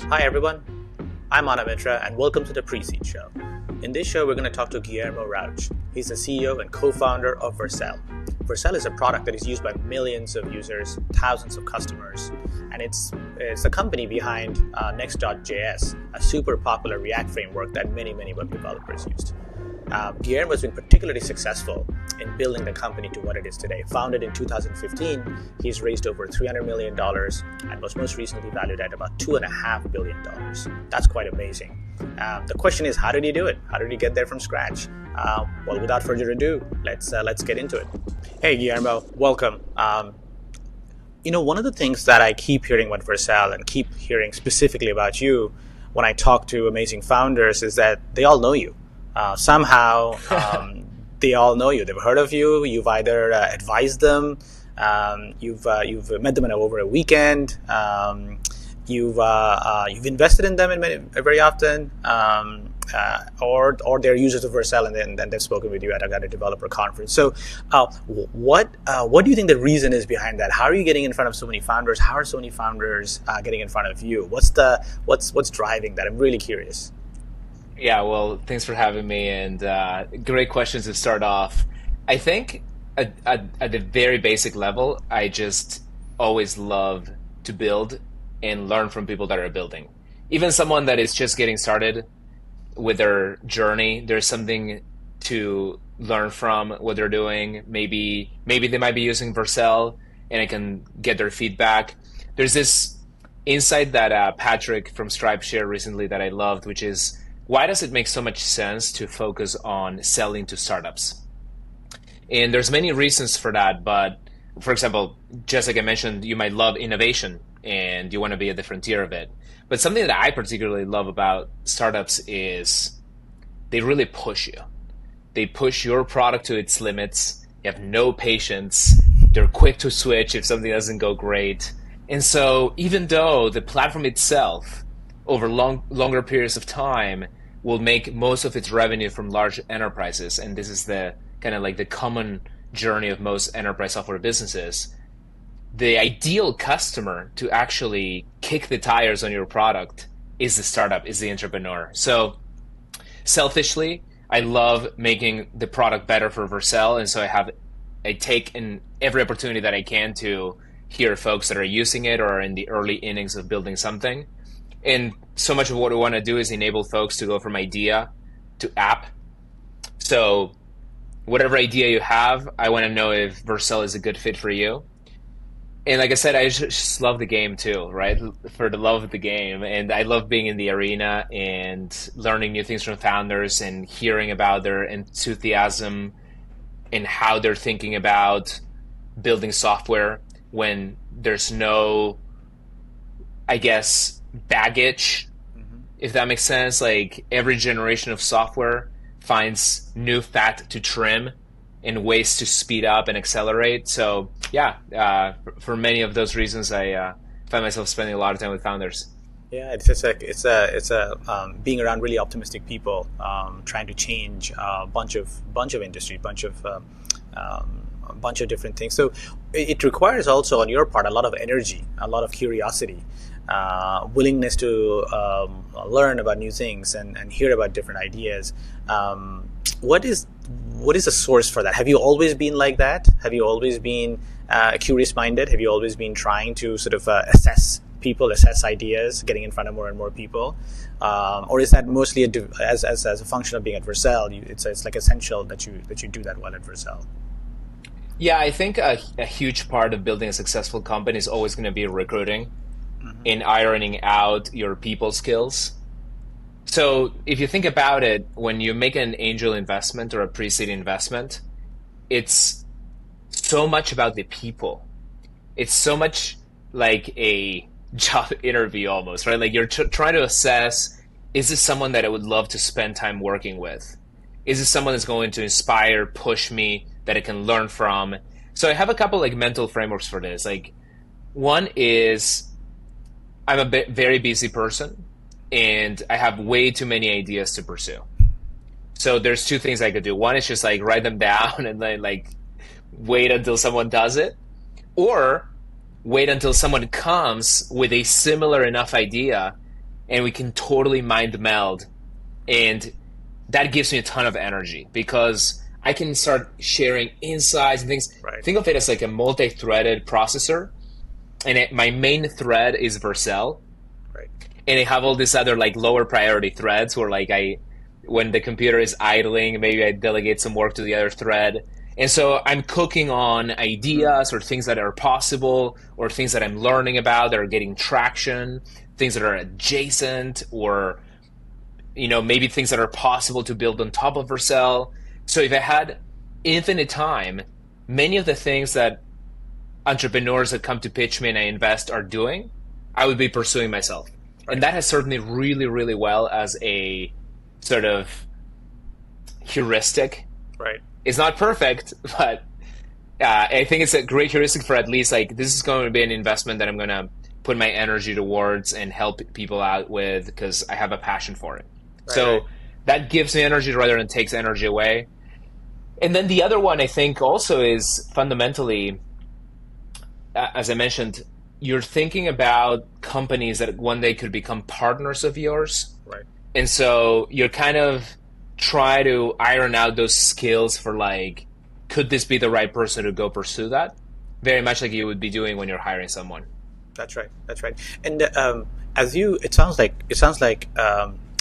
Hi everyone, I'm Anamitra and welcome to the Pre-Seed Show. In this show, we're going to talk to Guillermo Rauch. He's the CEO and co-founder of Vercel. Vercel is a product that is used by millions of users, thousands of customers, and it's the company behind Next.js, a super popular React framework that many web developers used. Guillermo has been particularly successful in building the company to what it is today. Founded in 2015, he's raised over $300 million and was most recently valued at about $2.5 billion. That's quite amazing. The question is, how did he do it? How did he get there from scratch? Well, without further ado, let's get into it. Hey, Guillermo, welcome. One of the things that I keep hearing about Vercel and keep hearing specifically about you when I talk to amazing founders is that they all know you. Somehow, they all know you. They've heard of you. You've either advised them, you've met them over a weekend, you've invested in them very often, or they're users of Vercel, and then they've spoken with you at a developer conference. So, what do you think the reason is behind that? How are you getting in front of so many founders? How are so many founders getting in front of you? What's driving that? I'm really curious. Yeah, well, thanks for having me, and great questions to start off. I think at the very basic level, I just always love to build and learn from people that are building. Even someone that is just getting started with their journey, there's something to learn from what they're doing. Maybe they might be using Vercel, and I can get their feedback. There's this insight that Patrick from Stripe shared recently that I loved, which is, why does it make so much sense to focus on selling to startups? And there's many reasons for that, but for example, just like I mentioned, you might love innovation and you want to be at the frontier of it. But something that I particularly love about startups is they really push you. They push your product to its limits. You have no patience. They're quick to switch if something doesn't go great. And so even though the platform itself over longer periods of time will make most of its revenue from large enterprises, and this is the kind of like the common journey of most enterprise software businesses, the ideal customer to actually kick the tires on your product is the startup, is the entrepreneur. So selfishly, I love making the product better for Vercel, and so I take in every opportunity that I can to hear folks that are using it or are in the early innings of building something. And so much of what we want to do is enable folks to go from idea to app. So whatever idea you have, I want to know if Vercel is a good fit for you. And like I said, I just love the game too, right? For the love of the game. And I love being in the arena and learning new things from founders and hearing about their enthusiasm and how they're thinking about building software when there's no, I guess, baggage, if that makes sense. Like every generation of software finds new fat to trim and ways to speed up and accelerate. So yeah, for many of those reasons, I find myself spending a lot of time with founders. Yeah, it's being around really optimistic people, trying to change a bunch of industry, a bunch of different things. So it requires also on your part a lot of energy, a lot of curiosity, willingness to learn about new things and hear about different ideas. What is the source for that? Have you always been like that? Have you always been curious-minded? Have you always been trying to sort of assess people, assess ideas, getting in front of more and more people? Or is that mostly as a function of being at Vercel? It's like essential that you do that well at Vercel? Yeah, I think a huge part of building a successful company is always going to be recruiting and ironing out your people skills. So if you think about it, when you make an angel investment or a pre-seed investment, it's so much about the people. It's so much like a job interview almost, right? Like you're trying to assess, is this someone that I would love to spend time working with? Is this someone that's going to inspire, push me, that I can learn from? So I have a couple like mental frameworks for this. Like one is I'm a very busy person and I have way too many ideas to pursue. So there's two things I could do. One is just like write them down and then like wait until someone does it, or wait until someone comes with a similar enough idea and we can totally mind meld. And that gives me a ton of energy because I can start sharing insights and things. Right. Think of it as like a multi-threaded processor. And my main thread is Vercel. Right. And I have all these other like lower priority threads where like when the computer is idling, maybe I delegate some work to the other thread. And so I'm cooking on ideas or things that are possible or things that I'm learning about that are getting traction, things that are adjacent or, maybe things that are possible to build on top of Vercel. So if I had infinite time, many of the things that entrepreneurs that come to pitch me and I invest are doing, I would be pursuing myself. Right. And that has served me really, really well as a sort of heuristic. Right. It's not perfect, but I think it's a great heuristic for at least like this is going to be an investment that I'm going to put my energy towards and help people out with because I have a passion for it. Right. So that gives me energy rather than takes energy away. And then the other one I think also is fundamentally, as I mentioned, you're thinking about companies that one day could become partners of yours. Right. And so you're kind of try to iron out those skills for like, could this be the right person to go pursue that? Very much like you would be doing when you're hiring someone. That's right. And it sounds like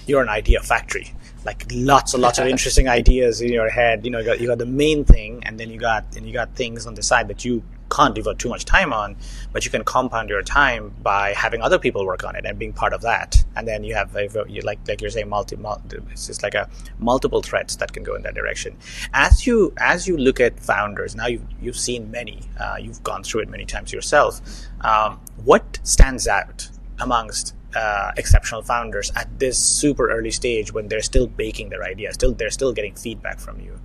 you're an idea factory. Like lots and lots of interesting ideas in your head. You got the main thing, and then you got things on the side that you can't devote too much time on, but you can compound your time by having other people work on it and being part of that. And then you have like you're saying, it's just like multiple threads that can go in that direction. As you look at founders now, you've seen many, you've gone through it many times yourself. What stands out amongst exceptional founders at this super early stage when they're still baking their ideas, they're still getting feedback from you?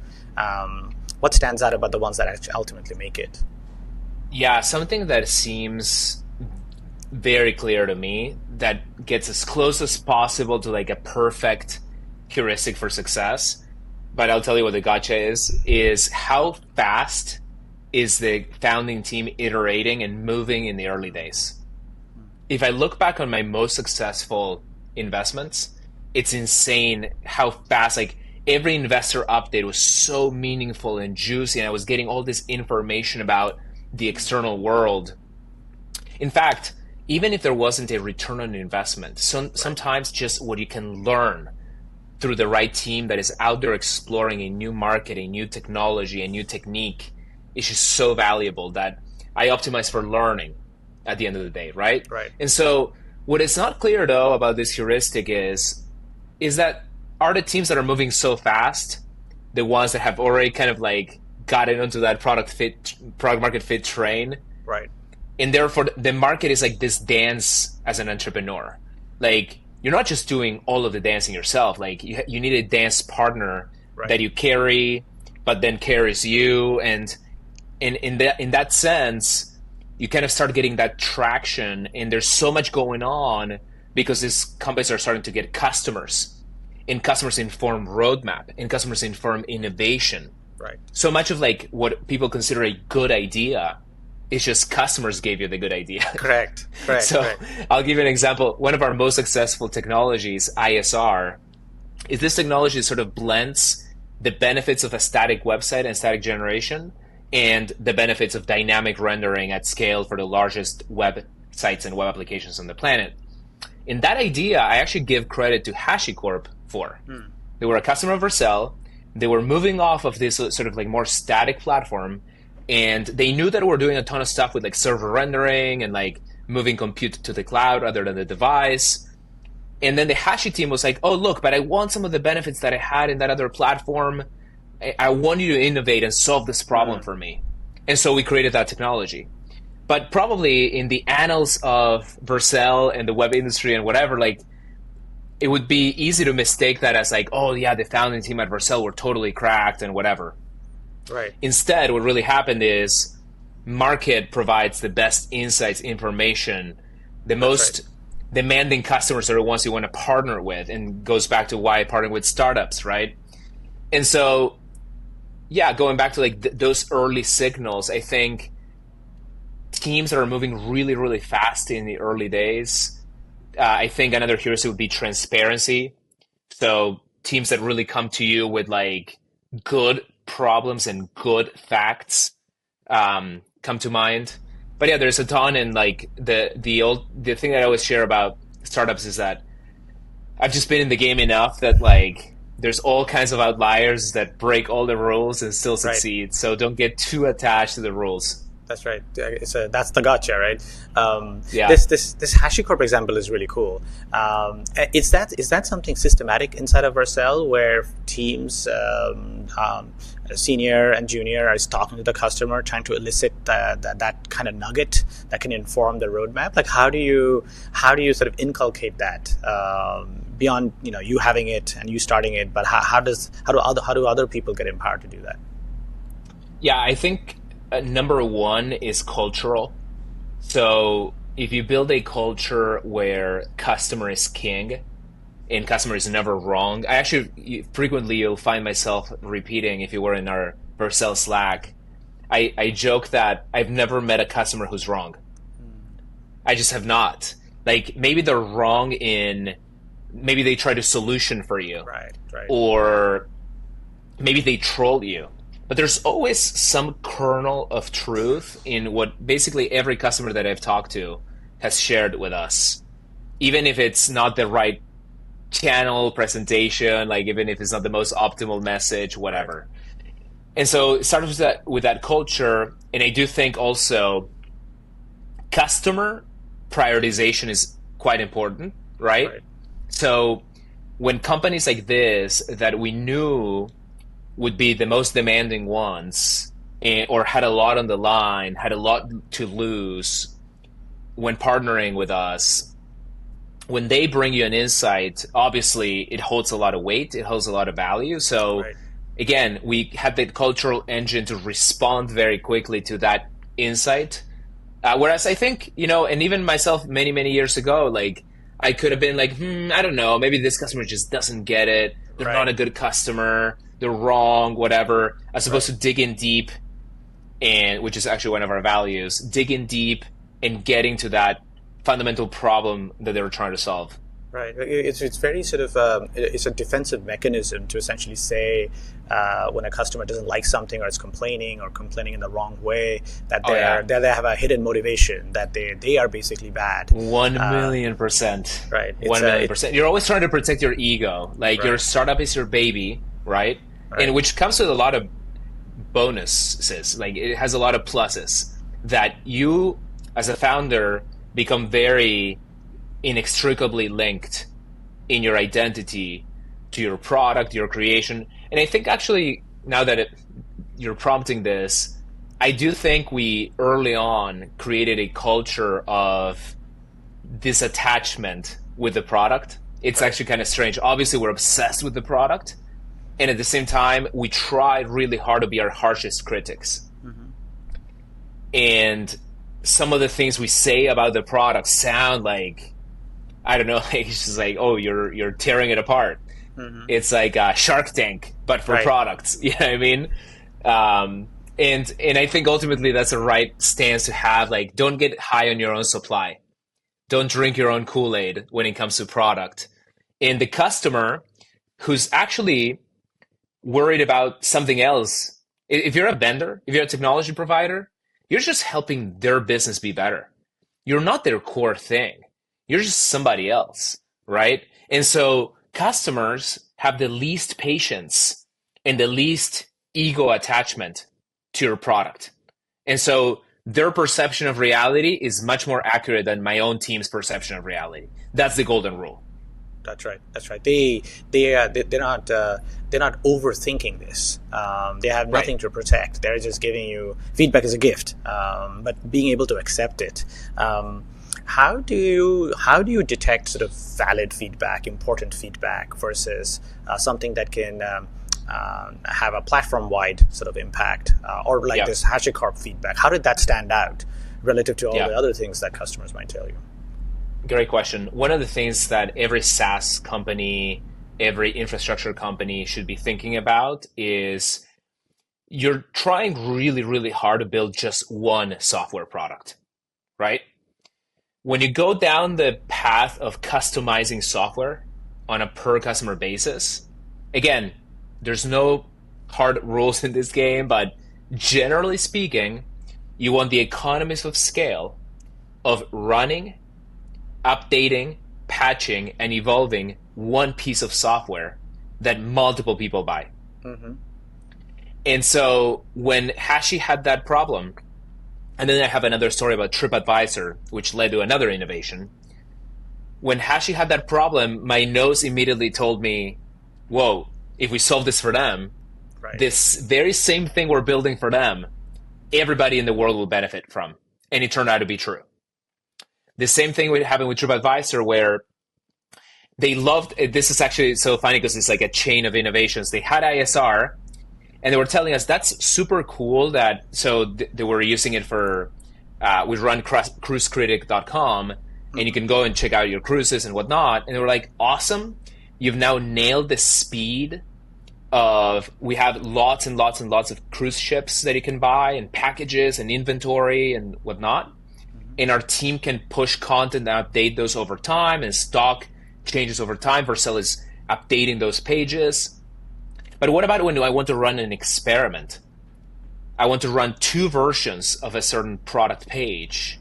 What stands out about the ones that actually ultimately make it? Yeah, something that seems very clear to me that gets as close as possible to like a perfect heuristic for success, but I'll tell you what the gotcha is how fast is the founding team iterating and moving in the early days. If I look back on my most successful investments, it's insane how fast, like every investor update was so meaningful and juicy, and I was getting all this information about the external world. In fact, even if there wasn't a return on investment, sometimes just what you can learn through the right team that is out there exploring a new market, a new technology, a new technique is just so valuable that I optimize for learning at the end of the day, right? Right. And so what is not clear though about this heuristic is that are the teams that are moving so fast the ones that have already kind of like gotten into that product market fit train, right? And therefore the market is like this dance as an entrepreneur. Like you're not just doing all of the dancing yourself. Like you need a dance partner that you carry, but then carries you. And in that sense, you kind of start getting that traction. And there's so much going on because these companies are starting to get customers, and customers inform roadmap, and customers inform innovation. Right. So much of like what people consider a good idea is just customers gave you the good idea. Correct. So I'll give you an example. One of our most successful technologies, ISR, is this technology that sort of blends the benefits of a static website and static generation and the benefits of dynamic rendering at scale for the largest websites and web applications on the planet. In that idea, I actually give credit to HashiCorp for. They were a customer of Vercel. They were moving off of this sort of like more static platform, and they knew that we're doing a ton of stuff with like server rendering and like moving compute to the cloud rather than the device. And then the Hashi team was like, oh, look, but I want some of the benefits that I had in that other platform. I want you to innovate and solve this problem for me. And so we created that technology. But probably in the annals of Vercel and the web industry and whatever, like it would be easy to mistake that as like, oh yeah, the founding team at Vercel were totally cracked and whatever. Right. Instead, what really happened is market provides the best insights, information, the most demanding customers are the ones you want to partner with, and goes back to why I partner with startups, right? And so, yeah, going back to like those early signals, I think teams that are moving really, really fast in the early days I think another heuristic would be transparency. So teams that really come to you with like good problems and good facts come to mind. But yeah, there's a ton, and like the thing that I always share about startups is that I've just been in the game enough that like there's all kinds of outliers that break all the rules and still Right. succeed. So don't get too attached to the rules. That's right. That's the gotcha, right? Yeah. This HashiCorp example is really cool. Is that something systematic inside of Vercel where teams, senior and junior, are talking to the customer, trying to elicit that kind of nugget that can inform the roadmap? Like how do you sort of inculcate that beyond you having it and you starting it, but how do other people get empowered to do that? Yeah, I think number one is cultural. So if you build a culture where customer is king and customer is never wrong, I actually frequently you'll find myself repeating if you were in our Vercel Slack. I joke that I've never met a customer who's wrong. I just have not. Like maybe they're wrong in maybe they tried a solution for you, Right, right, or maybe they troll you. But there's always some kernel of truth in what basically every customer that I've talked to has shared with us. Even if it's not the right channel presentation, like even if it's not the most optimal message, right. whatever. And so it starts with that culture. And I do think also customer prioritization is quite important, right? Right. So when companies like this that we knew would be the most demanding ones, or had a lot on the line, had a lot to lose when partnering with us, when they bring you an insight, obviously it holds a lot of weight, it holds a lot of value. So Right. again, we had the cultural engine to respond very quickly to that insight. Whereas I think, and even myself many years ago, like I could have been like, I don't know, maybe this customer just doesn't get it. They're not Right. a good customer. They're wrong, whatever. As opposed Right. to dig in deep, and which is actually one of our values, dig in deep and getting to that fundamental problem that they were trying to solve. Right. It's very sort of it's a defensive mechanism to essentially say when a customer doesn't like something or is complaining in the wrong way, that Oh yeah, they have a hidden motivation, that they are basically bad. one Uh, million percent, right. one million percent. You're always trying to protect your ego. Like your Right. startup is your baby, right? And Right. which comes with a lot of bonuses. Like it has a lot of pluses that you, as a founder, become very inextricably linked in your identity to your product, your creation. And I think actually, now that you're prompting this, I do think we early on created a culture of disattachment with the product. It's Right. actually kind of strange. Obviously, we're obsessed with the product. And at the same time, we tried really hard to be our harshest critics. Hmm. And some of the things we say about the product sound like, I don't know, like it's just like, oh, you're tearing it apart. Hmm. It's like Shark Tank, but for Right. products. You know what I mean? And I think ultimately that's the right stance to have. Like, don't get high on your own supply. Don't drink your own Kool-Aid when it comes to product. And the customer who's actually worried about something else. If you're a vendor, if you're a technology provider, you're just helping their business be better. You're not their core thing. You're just somebody else, right? And so customers have the least patience and the least ego attachment to your product. And so their perception of reality is much more accurate than my own team's perception of reality. That's the golden rule. That's right. That's right. They're not overthinking this. They have Right. nothing to protect. They're just giving you feedback as a gift, but being able to accept it. How do you detect sort of valid feedback, important feedback versus something that can have a platform-wide sort of impact, or like Yeah. this HashiCorp feedback? How did that stand out relative to all Yeah. the other things that customers might tell you? Great question. One of the things that every SaaS company, every infrastructure company should be thinking about is you're trying really hard to build just one software product, right? when you go down the path of customizing software on a per customer basis, again, there's no hard rules in this game, but generally speaking, you want the economies of scale of running, updating, patching, and evolving one piece of software that multiple people buy. Mm-hmm. And so when Hashi had that problem, and then I have another story about TripAdvisor, which led to another innovation. When Hashi had that problem, my nose immediately told me, whoa, if we solve this for them, Right. this very same thing we're building for them, everybody in the world will benefit from. And it turned out to be true. The same thing would happen with TripAdvisor, where they loved, this is actually so funny because it's like a chain of innovations. They had ISR, and they were telling us that's super cool that, so they were using it for, we run cruisecritic.com, and you can go and check out your cruises and whatnot. And they were like, awesome, you've now nailed the speed of, we have lots and lots and lots of cruise ships that you can buy and packages and inventory and whatnot. And our team can push content and update those over time, and stock changes over time. Vercel is updating those pages. But what about when I want to run an experiment? I want to run 2 versions of a certain product page,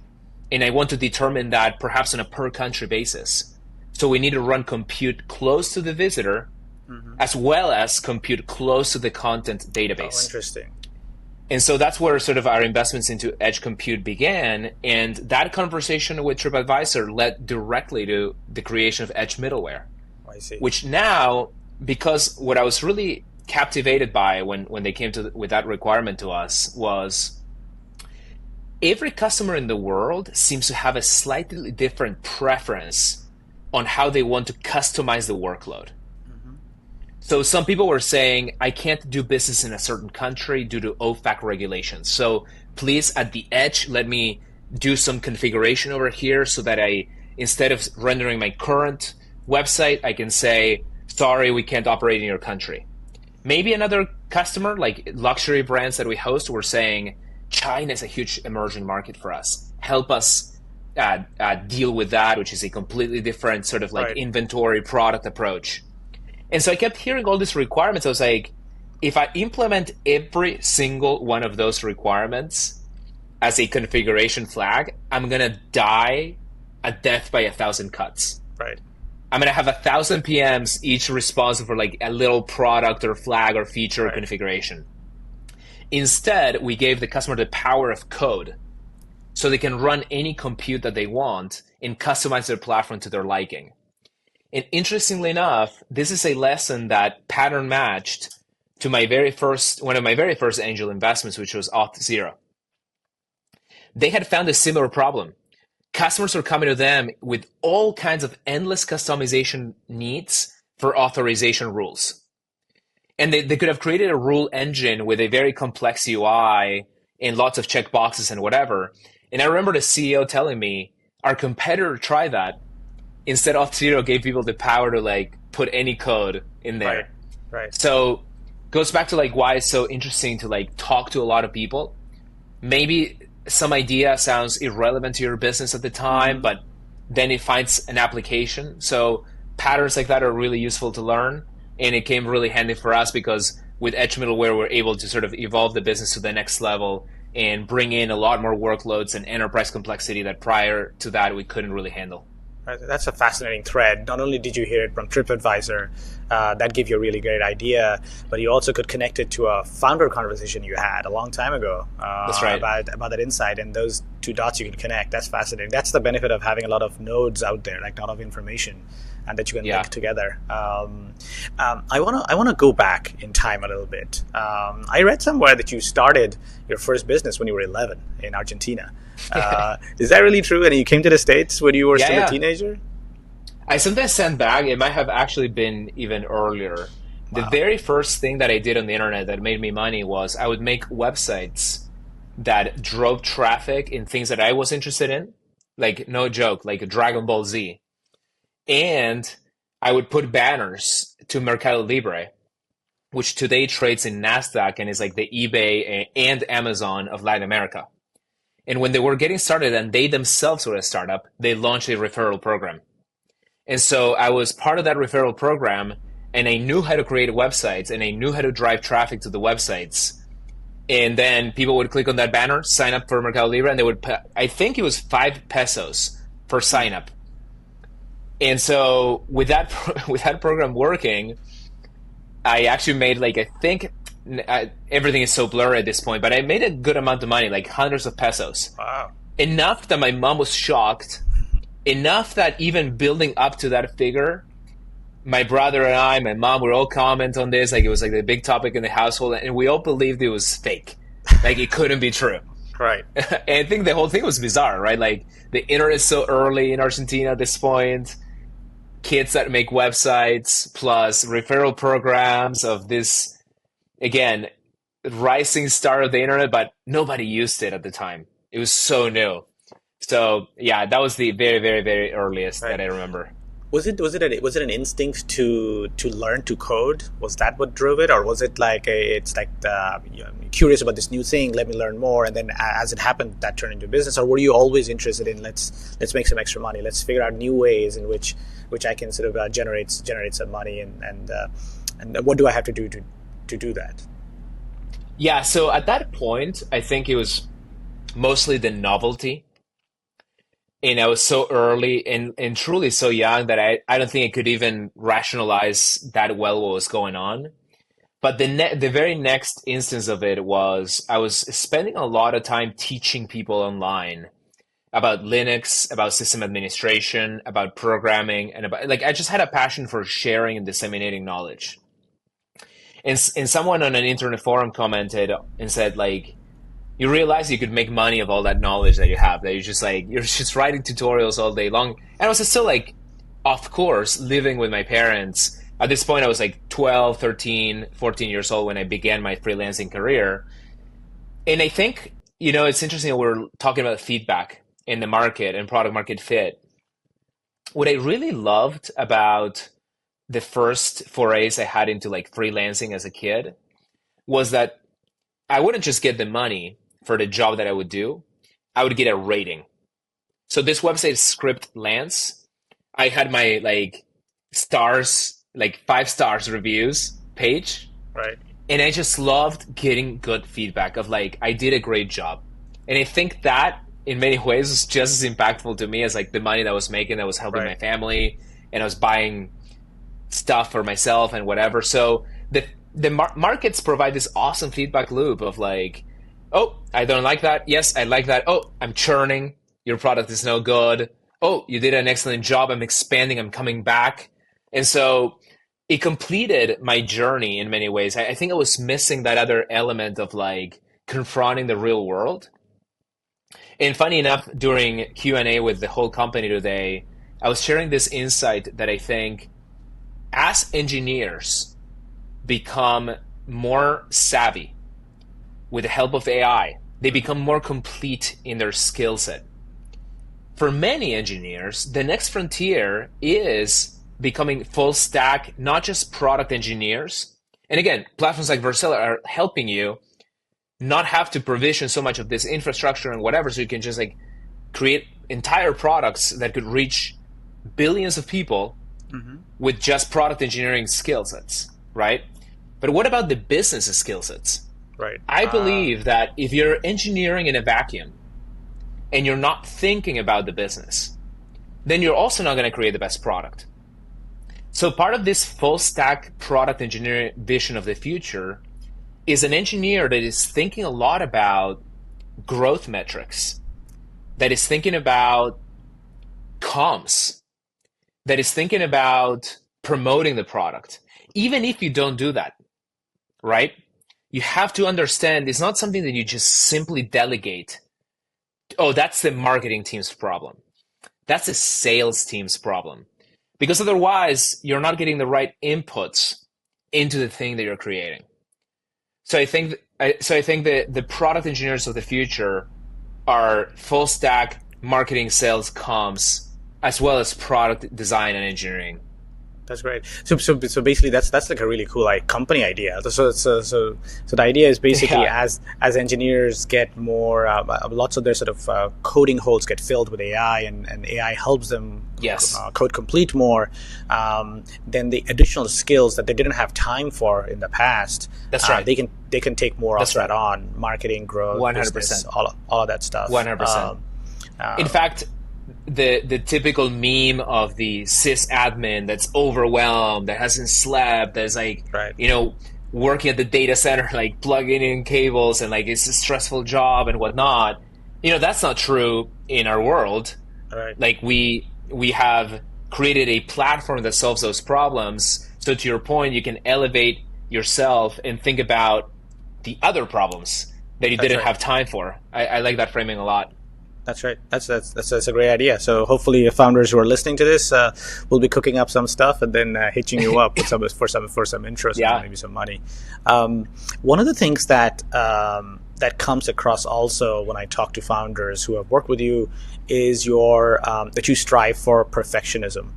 and I want to determine that perhaps on a per country basis. So we need to run compute close to the visitor, as well as compute close to the content database. Oh, interesting. And so that's where sort of our investments into edge compute began. And that conversation with TripAdvisor led directly to the creation of edge middleware. I see. Which now, because what I was really captivated by when they came to with that requirement to us was every customer in the world seems to have a slightly different preference on how they want to customize the workload. So some people were saying, I can't do business in a certain country due to OFAC regulations. So please, at the edge, let me do some configuration over here so that instead of rendering my current website, I can say, sorry, we can't operate in your country. Maybe another customer, like luxury brands that we host, were saying, China is a huge emerging market for us. Help us deal with that, which is a completely different sort of like inventory product approach. And so I kept hearing all these requirements. I was like, if I implement every single one of those requirements as a configuration flag, I'm going to die a death by 1,000 cuts. Right. I'm going to have 1,000 PMs, each responsible for like a little product or flag or feature or configuration. Instead, we gave the customer the power of code so they can run any compute that they want and customize their platform to their liking. And interestingly enough, this is a lesson that pattern matched to one of my very first angel investments, which was Auth0. They had found a similar problem. Customers were coming to them with all kinds of endless customization needs for authorization rules. And they could have created a rule engine with a very complex UI and lots of checkboxes and whatever. And I remember the CEO telling me, our competitor tried that. Instead, Auth0 gave people the power to like put any code in there. Right. So goes back to like why it's so interesting to like talk to a lot of people. Maybe some idea sounds irrelevant to your business at the time, but then it finds an application. So patterns like that are really useful to learn. And it came really handy for us because with Edge middleware, we're able to sort of evolve the business to the next level and bring in a lot more workloads and enterprise complexity that prior to that we couldn't really handle. That's a fascinating thread. Not only did you hear it from TripAdvisor, that gave you a really great idea, but you also could connect it to a founder conversation you had a long time ago. That's right. About that insight, and those 2 dots you can connect. That's fascinating. That's the benefit of having a lot of nodes out there, like a lot of information, and that you can link together. I want to go back in time a little bit. I read somewhere that you started your first business when you were 11 in Argentina. Is that really true? And you came to the States when you were still a teenager? I sometimes send back. It might have actually been even earlier. The very first thing that I did on the internet that made me money was I would make websites that drove traffic in things that I was interested in, like no joke, like Dragon Ball Z. And I would put banners to Mercado Libre, which today trades in NASDAQ and is like the eBay and Amazon of Latin America. And when they were getting started and they themselves were a startup, they launched a referral program. And so I was part of that referral program, and I knew how to create websites, and I knew how to drive traffic to the websites. And then people would click on that banner, sign up for Mercado Libre, and they would pay, I think it was 5 pesos per sign up. And so with that program working, I actually made everything is so blurry at this point, but I made a good amount of money, like hundreds of pesos. Wow. Enough that my mom was shocked, enough that even building up to that figure, my brother and I, my mom, would all comment on this, like it was like the big topic in the household, and we all believed it was fake. Like it couldn't be true. Right. And I think the whole thing was bizarre, right? Like the internet is so early in Argentina at this point, kids that make websites, plus referral programs of this, again, rising star of the internet, but nobody used it at the time. It was so new. So yeah, that was the very, very, very earliest that I remember. Was it an instinct to learn to code? Was that what drove it, or was it like I'm curious about this new thing, let me learn more, and then as it happened, that turned into business? Or were you always interested in let's make some extra money, let's figure out new ways in which I can sort of generate some money, and what do I have to do to do that? Yeah, so at that point, I think it was mostly the novelty. And I was so early and truly so young that I don't think I could even rationalize that well what was going on. But the very next instance of it was I was spending a lot of time teaching people online about Linux, about system administration, about programming, and about, like, I just had a passion for sharing and disseminating knowledge. And someone on an internet forum commented and said, like, you realize you could make money of all that knowledge that you have, that you're just writing tutorials all day long. And I was still like, of course, living with my parents. At this point, I was like 12, 13, 14 years old when I began my freelancing career. And I think, it's interesting that we're talking about feedback in the market and product market fit. What I really loved about the first forays I had into like freelancing as a kid was that I wouldn't just get the money for the job that I would do, I would get a rating. So this website Script Lance, I had my like stars, like 5 stars reviews page. Right. And I just loved getting good feedback of like, I did a great job. And I think that in many ways was just as impactful to me as like the money that I was making, that was helping my family, and I was buying stuff for myself and whatever. So the markets provide this awesome feedback loop of like, oh, I don't like that. Yes, I like that. Oh, I'm churning. Your product is no good. Oh, you did an excellent job. I'm expanding. I'm coming back. And so it completed my journey in many ways. I think I was missing that other element of like confronting the real world. And funny enough, during Q&A with the whole company today, I was sharing this insight that I think as engineers become more savvy with the help of AI, they become more complete in their skill set. For many engineers, the next frontier is becoming full stack, not just product engineers. And again, platforms like Vercel are helping you not have to provision so much of this infrastructure and whatever, so you can just like create entire products that could reach billions of people with just product engineering skill sets, right? But what about the business skill sets? Right. I believe that if you're engineering in a vacuum and you're not thinking about the business, then you're also not going to create the best product. So part of this full stack product engineering vision of the future is an engineer that is thinking a lot about growth metrics, that is thinking about comms, that is thinking about promoting the product. Even if you don't do that, right? You have to understand it's not something that you just simply delegate. Oh, that's the marketing team's problem. That's the sales team's problem. Because otherwise, you're not getting the right inputs into the thing that you're creating. So I think the product engineers of the future are full stack marketing, sales, comms, as well as product design and engineering. That's great. So basically, that's like a really cool like company idea. So the idea is basically Yeah. as engineers get more, lots of their sort of coding holes get filled with AI, and AI helps them Yes, code complete more. Then the additional skills that they didn't have time for in the past, that's right. they can take more of That's that right. on marketing, growth, business, 100%. all of that stuff. 100%. In Um, fact, the typical meme of the sysadmin that's overwhelmed, that hasn't slept, that's like, right, working at the data center, like plugging in cables and like it's a stressful job and whatnot. That's not true in our world. right, Like we have created a platform that solves those problems. So to your point, you can elevate yourself and think about the other problems that you that's didn't right. have time for. I like that framing a lot. That's right. That's a great idea. So hopefully, founders who are listening to this will be cooking up some stuff and then hitching you up with some intros and Yeah. maybe some money. One of the things that comes across also when I talk to founders who have worked with you is your that you strive for perfectionism,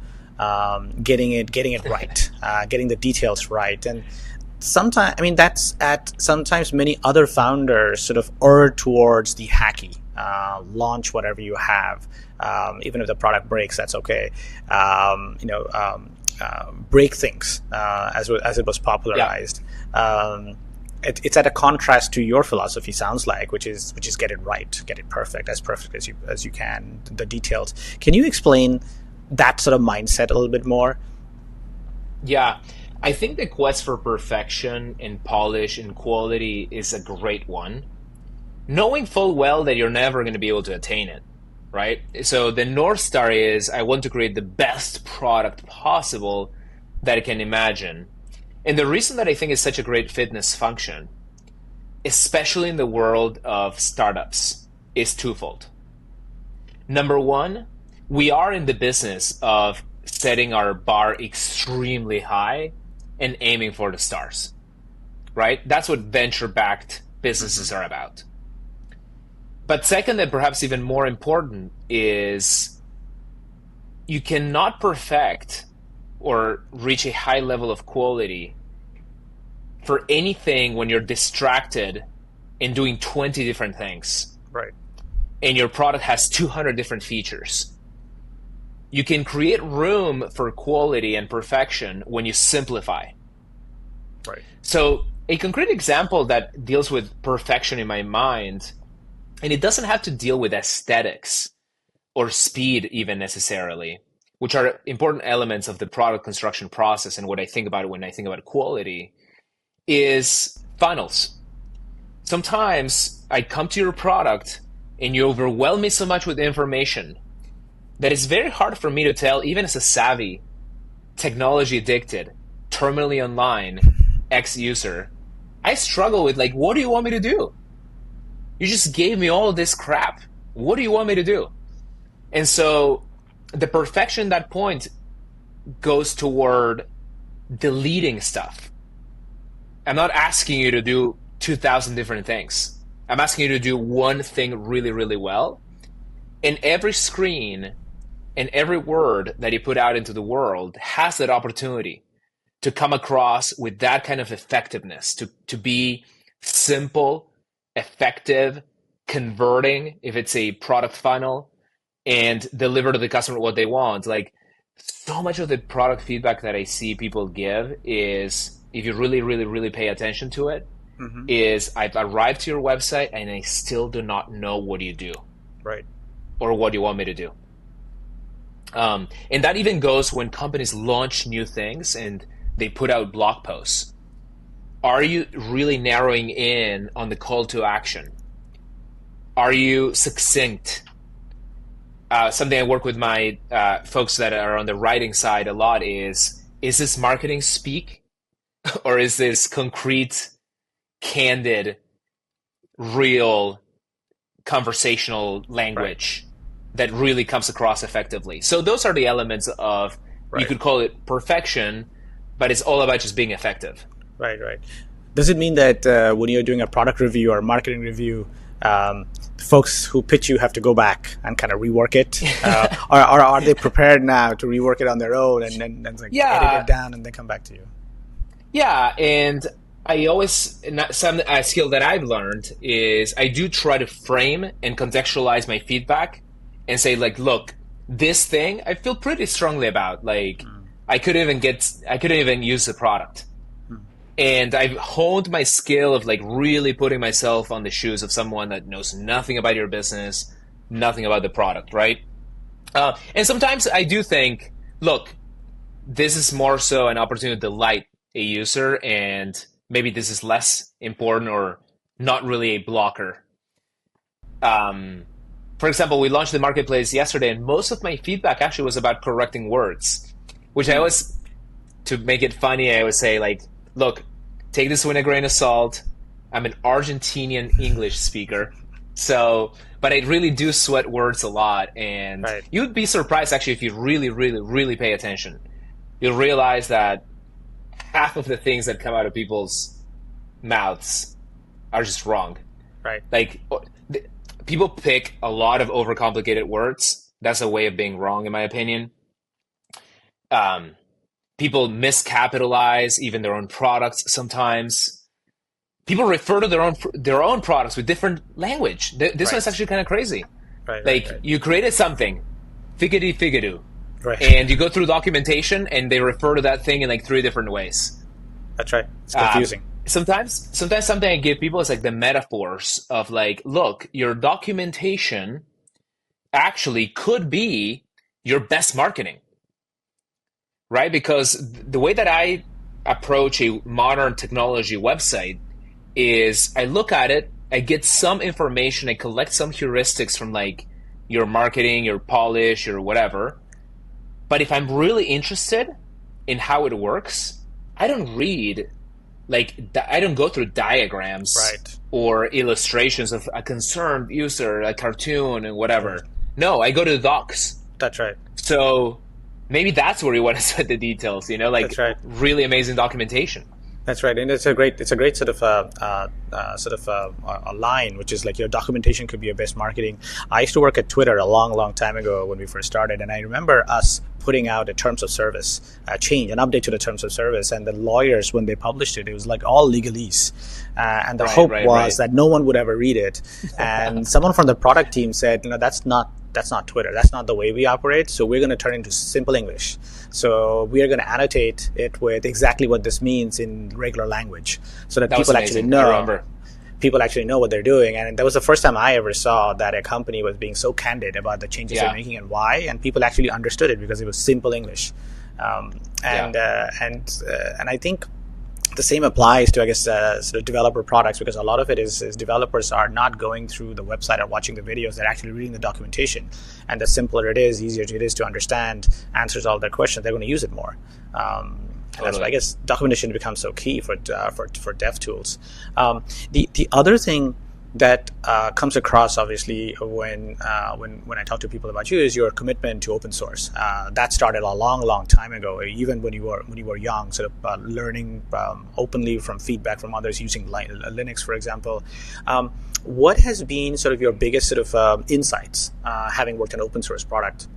getting it right, getting the details right, and sometimes sometimes many other founders sort of err towards the hacky, launch whatever you have, even if the product breaks, that's okay. Break things, as it was popularized. It's at a contrast to your philosophy, sounds like, which is get it right, get it perfect as you can, the details. Can you explain that sort of mindset a little bit more? Yeah. I think the quest for perfection and polish and quality is a great one, knowing full well that you're never going to be able to attain it, right? So the North Star is I want to create the best product possible that I can imagine. And the reason that I think it's such a great fitness function, especially in the world of startups, is twofold. Number one, we are in the business of setting our bar extremely high and aiming for the stars, right? That's what venture-backed businesses are about. But second, and perhaps even more important, is you cannot perfect or reach a high level of quality for anything when you're distracted in doing 20 different things Right. and your product has 200 different features. You can create room for quality and perfection when you simplify. Right. So a concrete example that deals with perfection in my mind, and it doesn't have to deal with aesthetics or speed even necessarily, which are important elements of the product construction process and what I think about when I think about quality, is funnels. Sometimes I come to your product and you overwhelm me so much with information that it's very hard for me to tell, even as a savvy, technology addicted, terminally online ex-user. I struggle with, like, what do you want me to do? You just gave me all this crap. What do you want me to do? And so the perfection at that point goes toward deleting stuff. I'm not asking you to do 2,000 different things. I'm asking you to do one thing really, really well. And every screen and every word that you put out into the world has that opportunity to come across with that kind of effectiveness, to be simple, effective, converting if it's a product funnel, and deliver to the customer what they want. Like, so much of the product feedback that I see people give is, if you really, really, really pay attention to it, Mm-hmm. is I've arrived to your website and I still do not know what you do Right. or what you want me to do. And that even goes when companies launch new things and they put out blog posts. Are you really narrowing in on the call to action? Are you succinct? Something I work with my folks that are on the writing side a lot is this marketing speak or is this concrete, candid, real conversational Right. language that really comes across effectively? So those are the elements of, you Right. could call it perfection, but it's all about just being effective. Right. Right. Does it mean that when you're doing a product review or marketing review, folks who pitch you have to go back and kind of rework it, or are they prepared now to rework it on their own and then like edit it down and then come back to you? Yeah, and I always, a skill that I've learned is I do try to frame and contextualize my feedback and say, like, look, this thing I feel pretty strongly about. Like, I couldn't even use the product. And I've honed my skill of like really putting myself on the shoes of someone that knows nothing about your business, nothing about the product, right? And sometimes I do think, look, this is more so an opportunity to delight a user, and maybe this is less important or not really a blocker. For example, we launched the marketplace yesterday, and most of my feedback actually was about correcting words, which I always, to make it funny, I always say, like, look, take this with a grain of salt. I'm an Argentinian English speaker, but I really do sweat words a lot, and you'd be surprised actually if you really, really, really pay attention. You'll realize that half of the things that come out of people's mouths are just wrong. Right. Like, people pick a lot of overcomplicated words. That's a way of being wrong, in my opinion. People miscapitalize even their own products sometimes. People refer to their own products with different language. This one's actually kind of crazy. You created something, figgity-figgidoo. Right. And you go through documentation and they refer to that thing in like 3 different ways. That's right. It's confusing. Sometimes something I give people is like the metaphors of like, look, your documentation actually could be your best marketing, right? Because the way that I approach a modern technology website is I look at it, I get some information, I collect some heuristics from like your marketing, your polish, or whatever. But if I'm really interested in how it works, I don't read, I don't go through diagrams or illustrations of a concerned user, a cartoon, and whatever. Right. No, I go to the docs. That's right. So maybe that's where you want to set the details, like really amazing documentation. That's right, and it's a great sort of a line, which is like your documentation could be your best marketing. I used to work at Twitter a long time ago when we first started, and I remember us putting out a terms of service change, an update to the terms of service, and the lawyers, when they published it, it was like all legalese, and the hope was that no one would ever read it. And someone from the product team said, that's not Twitter. That's not the way we operate. So we're going to turn it into simple English. So we are going to annotate it with exactly what this means in regular language, so that people actually know. People actually know what they're doing. And that was the first time I ever saw that a company was being so candid about the changes they're making and why, and people actually understood it because it was simple English. And I think the same applies to, I guess, sort of developer products, because a lot of it is developers are not going through the website or watching the videos. They're actually reading the documentation. And the simpler it is, easier it is to understand, answers all their questions, they're going to use it more. And that's why I guess documentation becomes so key for dev tools. The other thing that comes across, obviously, when I talk to people about you, is your commitment to open source. That started a long time ago, even when you were young, sort of learning openly from feedback from others using Linux, for example. What has been sort of your biggest sort of insights, having worked on open source product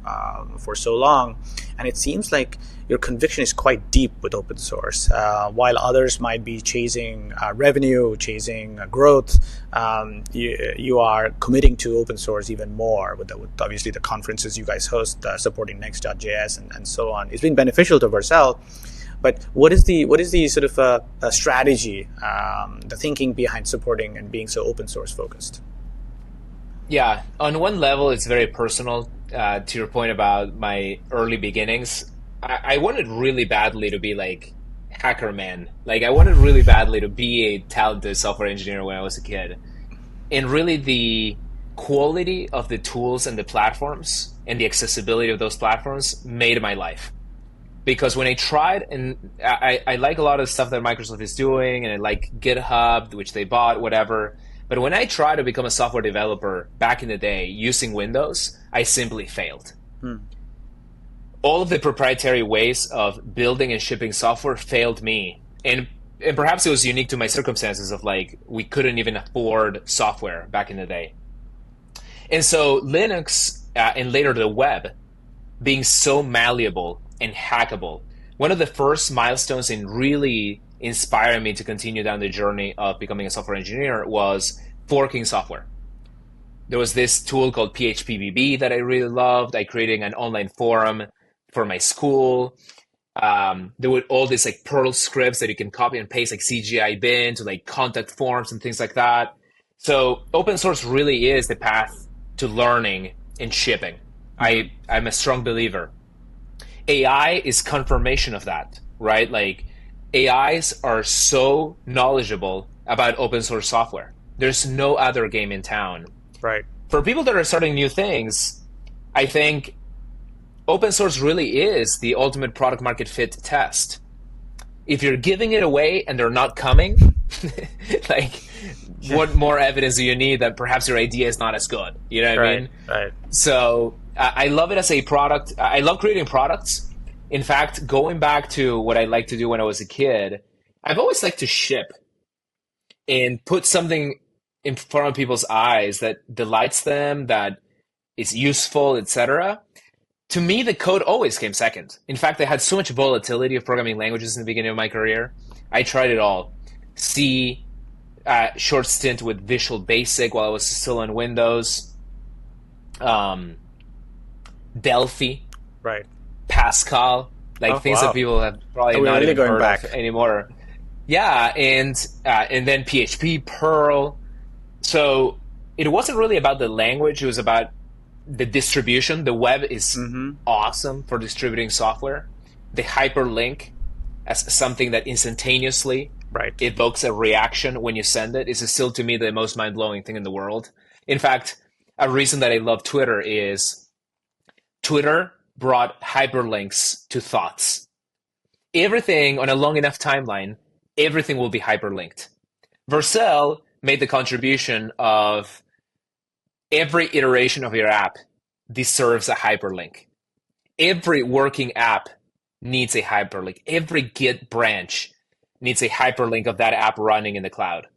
for so long? And it seems like your conviction is quite deep with open source, while others might be chasing revenue, chasing growth. You are committing to open source even more with obviously the conferences you guys host, supporting Next.js and so on. It's been beneficial to Vercel. But what is the sort of strategy, the thinking behind supporting and being so open source focused? Yeah, on one level, it's very personal. To your point about my early beginnings, I wanted really badly to be like hacker man. Like, I wanted really badly to be a talented software engineer when I was a kid. And really, the quality of the tools and the platforms and the accessibility of those platforms made my life. Because when I tried, and I like a lot of the stuff that Microsoft is doing, and I like GitHub, which they bought, whatever. But when I tried to become a software developer back in the day using Windows, I simply failed. All of the proprietary ways of building and shipping software failed me. And and perhaps it was unique to my circumstances of like we couldn't even afford software back in the day. And so Linux and later the web being so malleable and hackable, one of the first milestones in really inspiring me to continue down the journey of becoming a software engineer was forking software. There was this tool called PHPBB that I really loved. I created an online forum for my school. There were all these like Perl scripts that you can copy and paste like CGI bin to like contact forms and things like that. So open source really is the path to learning and shipping. I'm a strong believer. AI is confirmation of that, right? Like AIs are so knowledgeable about open source software. There's no other game in town. Right. For people that are starting new things, I think open source really is the ultimate product market fit test. If you're giving it away and they're not coming, like what more evidence do you need that perhaps your idea is not as good? You know what I mean? Right. So I love it as a product. I love creating products. In fact, going back to what I liked to do when I was a kid, I've always liked to ship and put something in front of people's eyes that delights them, that is useful, etc. To me, the code always came second. In fact, I had so much volatility of programming languages in the beginning of my career. I tried it all. C, short stint with Visual Basic while I was still on Windows. Delphi, Right. Pascal, like things that people have probably not really even going heard back of anymore. Yeah, and then PHP, Perl. So it wasn't really about the language; it was about the distribution. The web is awesome for distributing software. The hyperlink as something that instantaneously evokes a reaction when you send it is still to me the most mind-blowing thing in the world. In fact, a reason that I love Twitter is Twitter brought hyperlinks to thoughts. Everything on a long enough timeline, everything will be hyperlinked. Vercel made the contribution of every iteration of your app deserves a hyperlink. Every working app needs a hyperlink. Every Git branch needs a hyperlink of that app running in the cloud.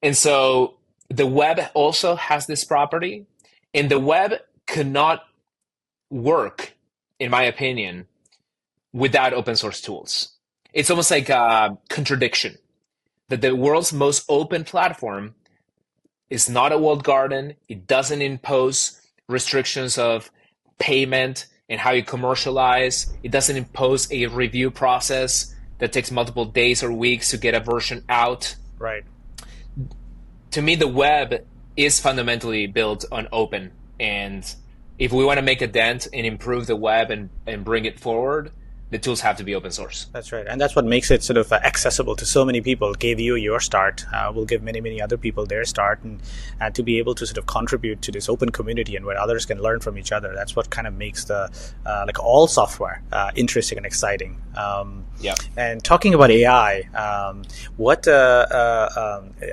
And so the web also has this property, and the web cannot work, in my opinion, without open source tools. It's almost like a contradiction that the world's most open platform is not a walled garden. It doesn't impose restrictions of payment and how you commercialize. It doesn't impose a review process that takes multiple days or weeks to get a version out. Right. To me, the web is fundamentally built on open. And if we want to make a dent and improve the web and bring it forward, the tools have to be open source. That's right. And that's what makes it sort of accessible to so many people. Gave you your start. Will give many, many other people their start. And to be able to sort of contribute to this open community and where others can learn from each other. That's what kind of makes the, like all software, interesting and exciting. Yeah. And talking about AI,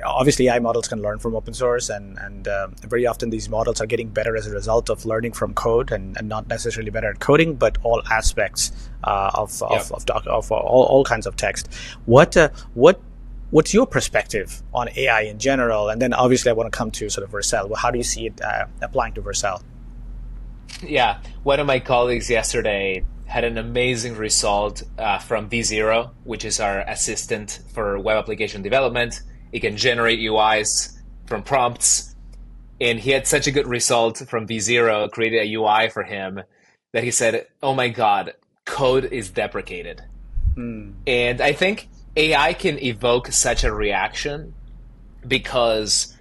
obviously AI models can learn from open source, and very often these models are getting better as a result of learning from code, and not necessarily better at coding, but all aspects of all kinds of text. What's your perspective on AI in general? And then obviously I want to come to sort of Vercel. Well, how do you see it applying to Vercel? Yeah, one of my colleagues yesterday had an amazing result from V0, which is our assistant for web application development. It can generate UIs from prompts. And he had such a good result from V0, created a UI for him, that he said, oh my God, code is deprecated. And I think AI can evoke such a reaction because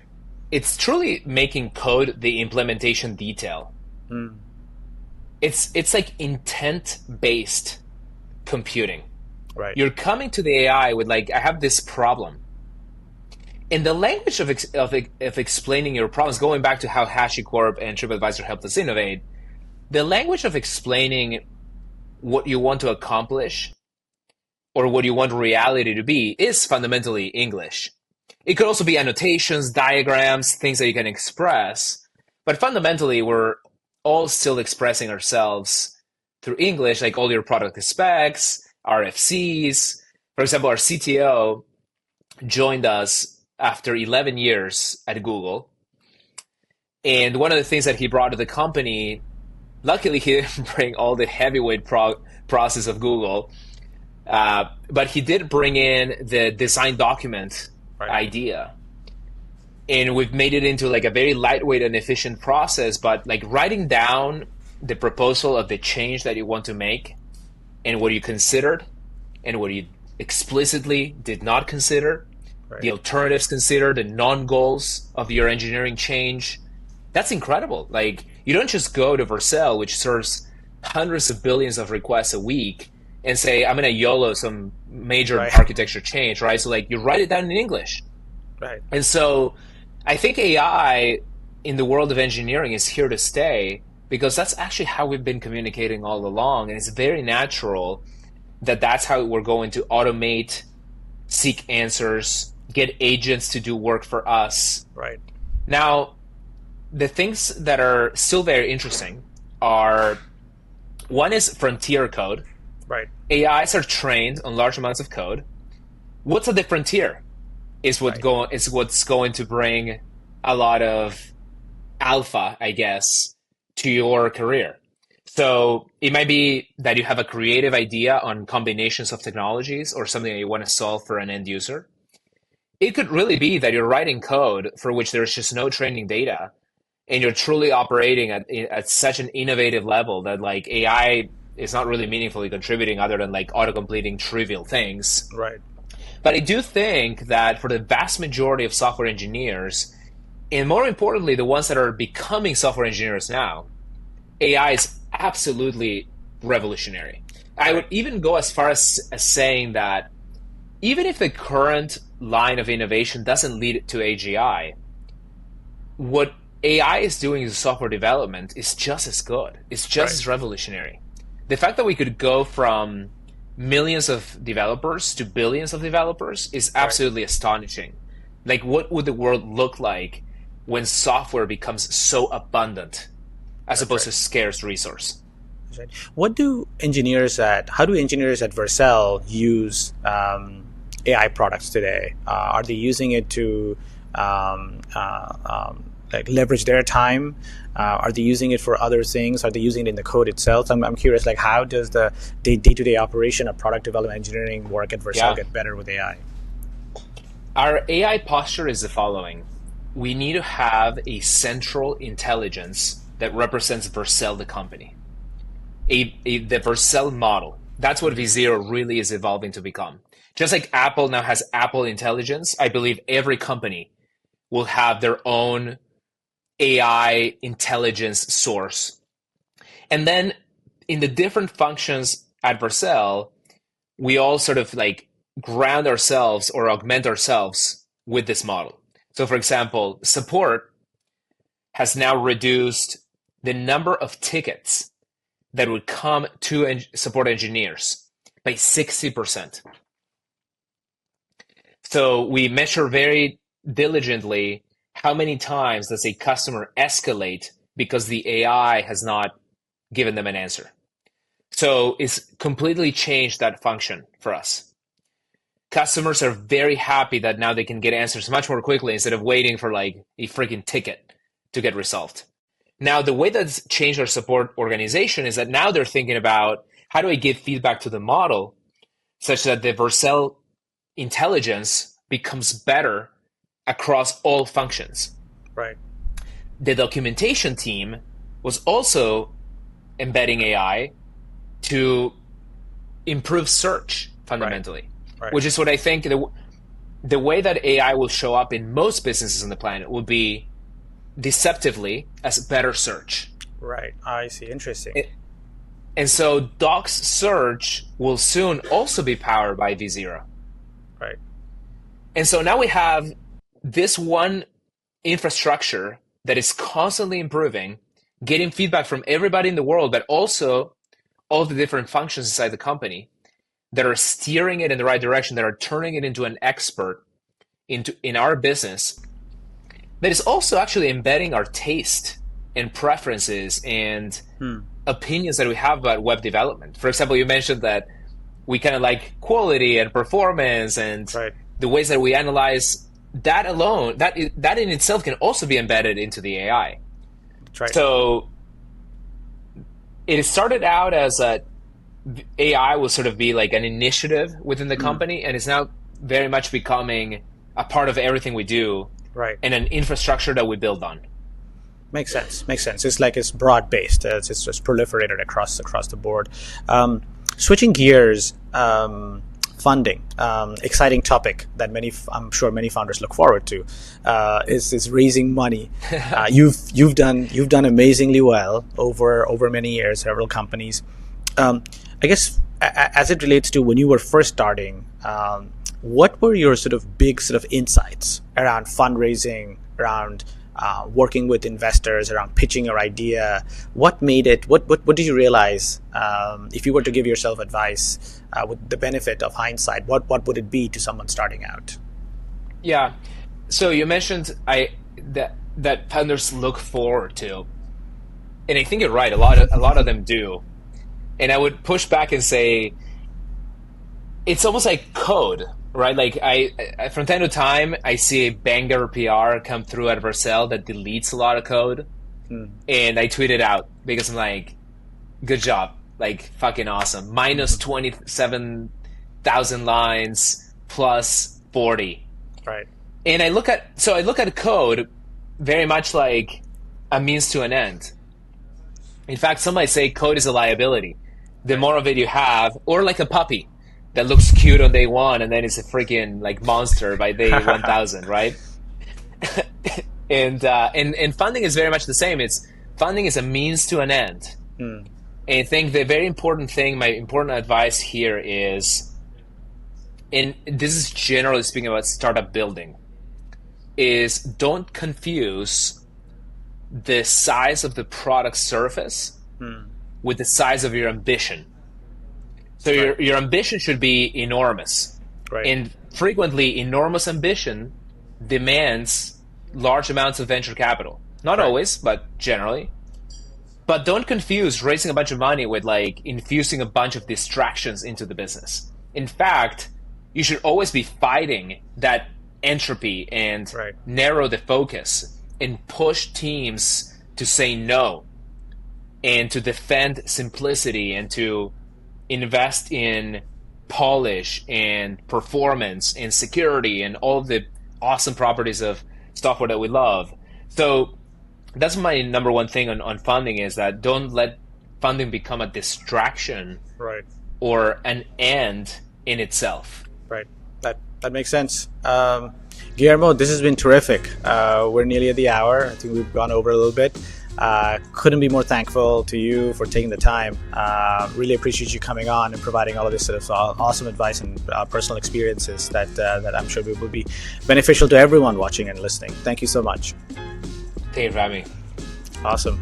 it's truly making code the implementation detail. It's like intent-based computing. Right. You're coming to the AI with like, I have this problem. In the language of explaining your problems, going back to how HashiCorp and TripAdvisor helped us innovate, the language of explaining what you want to accomplish or what you want reality to be is fundamentally English. It could also be annotations, diagrams, things that you can express, but fundamentally we're all still expressing ourselves through English, like all your product specs, RFCs. For example, our CTO joined us after 11 years at Google. And one of the things that he brought to the company, luckily he didn't bring all the heavyweight process of Google, but he did bring in the design document idea. And we've made it into like a very lightweight and efficient process, but like writing down the proposal of the change that you want to make and what you considered and what you explicitly did not consider, the alternatives considered, the non-goals of your engineering change. That's incredible. Like, you don't just go to Vercel, which serves hundreds of billions of requests a week, and say, I'm going to YOLO some major architecture change, right? So like you write it down in English. Right. And so I think AI in the world of engineering is here to stay, because that's actually how we've been communicating all along. And it's very natural that that's how we're going to automate, seek answers, get agents to do work for us. Right. Now, the things that are still very interesting are, one is frontier code. Right. AIs are trained on large amounts of code. What's at the frontier is what's going to bring a lot of alpha, I guess, to your career. So it might be that you have a creative idea on combinations of technologies or something that you want to solve for an end user. It could really be that you're writing code for which there's just no training data, and you're truly operating at such an innovative level that like AI is not really meaningfully contributing other than like auto-completing trivial things. Right. But I do think that for the vast majority of software engineers, and more importantly, the ones that are becoming software engineers now, AI is absolutely revolutionary. I would even go as far as saying that even if the current line of innovation doesn't lead to AGI, what AI is doing in software development is just as good. It's just as revolutionary. The fact that we could go from millions of developers to billions of developers is absolutely astonishing. Like, what would the world look like when software becomes so abundant as opposed to scarce resource? How do engineers at Vercel use AI products today? Are they using it to like leverage their time? Are they using it for other things? Are they using it in the code itself? I'm curious, like, how does the day-to-day operation of product development engineering work at Vercel get better with AI? Our AI posture is the following. We need to have a central intelligence that represents Vercel, the company. The Vercel model. That's what V0 really is evolving to become. Just like Apple now has Apple Intelligence, I believe every company will have their own AI intelligence source. And then in the different functions at Vercel, we all sort of like ground ourselves or augment ourselves with this model. So for example, support has now reduced the number of tickets that would come to support engineers by 60%. So we measure very diligently how many times does a customer escalate because the AI has not given them an answer. So it's completely changed that function for us. Customers are very happy that now they can get answers much more quickly instead of waiting for like a freaking ticket to get resolved. Now, the way that's changed our support organization is that now they're thinking about how do I give feedback to the model such that the Vercel intelligence becomes better across all functions. Right. The documentation team was also embedding AI to improve search fundamentally, which is what I think the way that AI will show up in most businesses on the planet will be deceptively as better search. Right. I see. Interesting. And so Doc's search will soon also be powered by V0. Right. And so now we have this one infrastructure that is constantly improving, getting feedback from everybody in the world, but also all the different functions inside the company that are steering it in the right direction, that are turning it into an expert in our business, that is also actually embedding our taste and preferences and opinions that we have about web development. For example, you mentioned that we kind of like quality and performance and the ways that we analyze, that alone, that in itself can also be embedded into the AI. That's right. So it started out as AI will sort of be like an initiative within the company, and it's now very much becoming a part of everything we do, Right. and an infrastructure that we build on. Makes sense. It's like it's broad based. It's just proliferated across the board. Switching gears, funding, exciting topic that I'm sure many founders look forward to, is raising money. You've done amazingly well over many years, several companies. I guess as it relates to when you were first starting, what were your sort of big sort of insights around fundraising, around working with investors, around pitching your idea? What made it? What did you realize? If you were to give yourself advice with the benefit of hindsight, what would it be to someone starting out? Yeah. So you mentioned that founders look forward to, and I think you're right. A lot of them do, and I would push back and say it's almost like code. Right, like I from time to time, I see a banger PR come through at Vercel that deletes a lot of code, and I tweet it out because I'm like, "Good job, like fucking awesome." Minus 27,000 lines plus 40. Right. And I look at code very much like a means to an end. In fact, some might say code is a liability. The more of it you have, or like a puppy that looks cute on day one and then it's a freaking like monster by day 1,000, right? and funding is very much the same. Funding is a means to an end. And I think the very important thing, my important advice here is, and this is generally speaking about startup building, is don't confuse the size of the product surface with the size of your ambition. So your ambition should be enormous. Right. And frequently, enormous ambition demands large amounts of venture capital. Not always, but generally. But don't confuse raising a bunch of money with like infusing a bunch of distractions into the business. In fact, you should always be fighting that entropy and narrow the focus and push teams to say no and to defend simplicity and to invest in polish and performance and security and all of the awesome properties of software that we love. So that's my number one thing on funding, is that don't let funding become a distraction or an end in itself. Right. That makes sense. Guillermo, this has been terrific. We're nearly at the hour. I think we've gone over a little bit. Couldn't be more thankful to you for taking the time. Really appreciate you coming on and providing all of this sort of awesome advice and personal experiences that I'm sure will be beneficial to everyone watching and listening. Thank you so much. Thank you for having me. Awesome.